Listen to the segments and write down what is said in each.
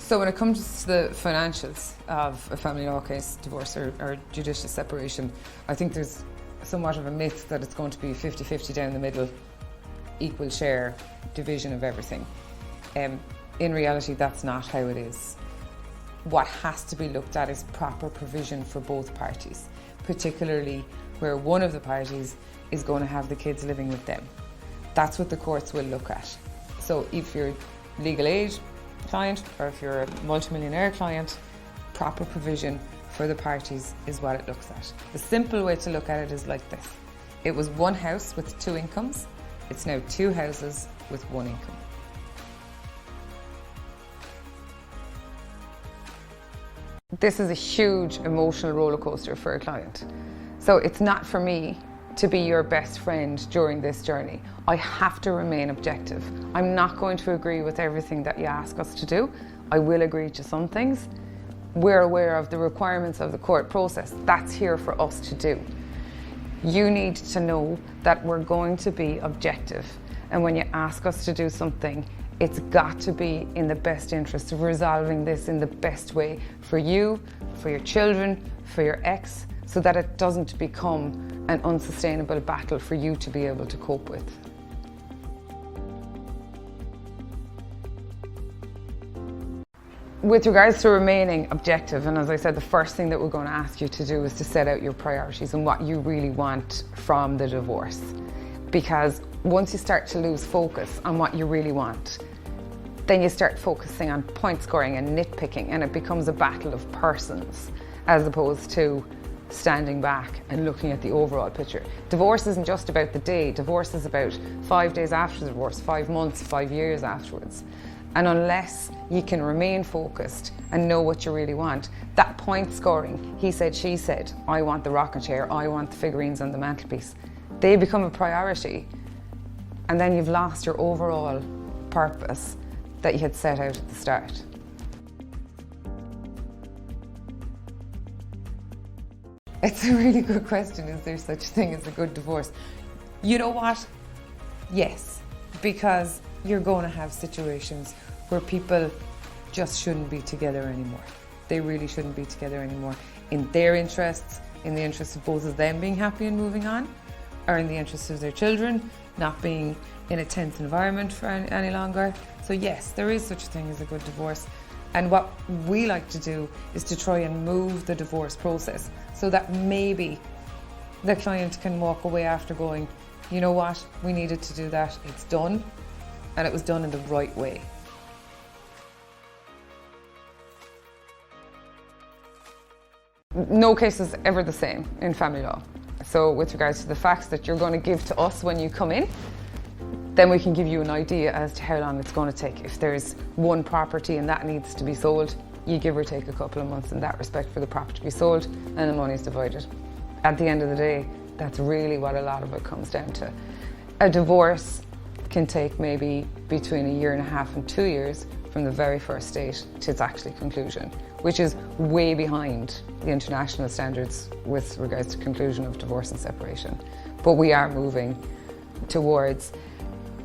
So when it comes to the financials of a family law case, divorce or judicial separation, I think there's somewhat of a myth that it's going to be 50-50 down the middle, equal share, division of everything. In reality, that's not how it is. What has to be looked at is proper provision for both parties, particularly where one of the parties is going to have the kids living with them. That's what the courts will look at. So if you're legal aid client or if you're a multimillionaire client, proper provision for the parties is what it looks at. The simple way to look at it is like this. It was one house with two incomes. It's now two houses with one income. This is a huge emotional roller coaster for a client. So it's not for me to be your best friend during this journey. I have to remain objective. I'm not going to agree with everything that you ask us to do. I will agree to some things. We're aware of the requirements of the court process. That's here for us to do. You need to know that we're going to be objective. And when you ask us to do something, it's got to be in the best interest of resolving this in the best way for you, for your children, for your ex, so that it doesn't become an unsustainable battle for you to be able to cope with. With regards to remaining objective, and as I said, the first thing that we're going to ask you to do is to set out your priorities and what you really want from the divorce. Because once you start to lose focus on what you really want, then you start focusing on point scoring and nitpicking, and it becomes a battle of persons as opposed to standing back and looking at the overall picture. Divorce isn't just about the day. Divorce is about 5 days after the divorce, 5 months, 5 years afterwards. And unless you can remain focused and know what you really want, that point scoring, he said, she said, I want the rocking chair, I want the figurines on the mantelpiece, they become a priority. And then you've lost your overall purpose that you had set out at the start. It's a really good question. Is there such a thing as a good divorce? You know what? Yes, because you're going to have situations where people just shouldn't be together anymore. They really shouldn't be together anymore. In their interests, in the interests of both of them being happy and moving on, or in the interests of their children not being in a tense environment for any longer. So yes, there is such a thing as a good divorce. And what we like to do is to try and move the divorce process so that maybe the client can walk away after going, you know what, we needed to do that, it's done, and it was done in the right way. No case is ever the same in family law. So with regards to the facts that you're going to give to us when you come in, then we can give you an idea as to how long it's going to take. If there's one property and that needs to be sold, you give or take a couple of months in that respect for the property to be sold, and the money is divided. At the end of the day, that's really what a lot of it comes down to. A divorce can take maybe between 1.5 years and 2 years from the very first date to its actual conclusion, which is way behind the international standards with regards to conclusion of divorce and separation. But we are moving towards,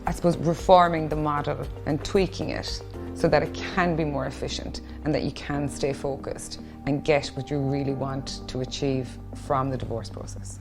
I suppose, reforming the model and tweaking it so that it can be more efficient and that you can stay focused and get what you really want to achieve from the divorce process.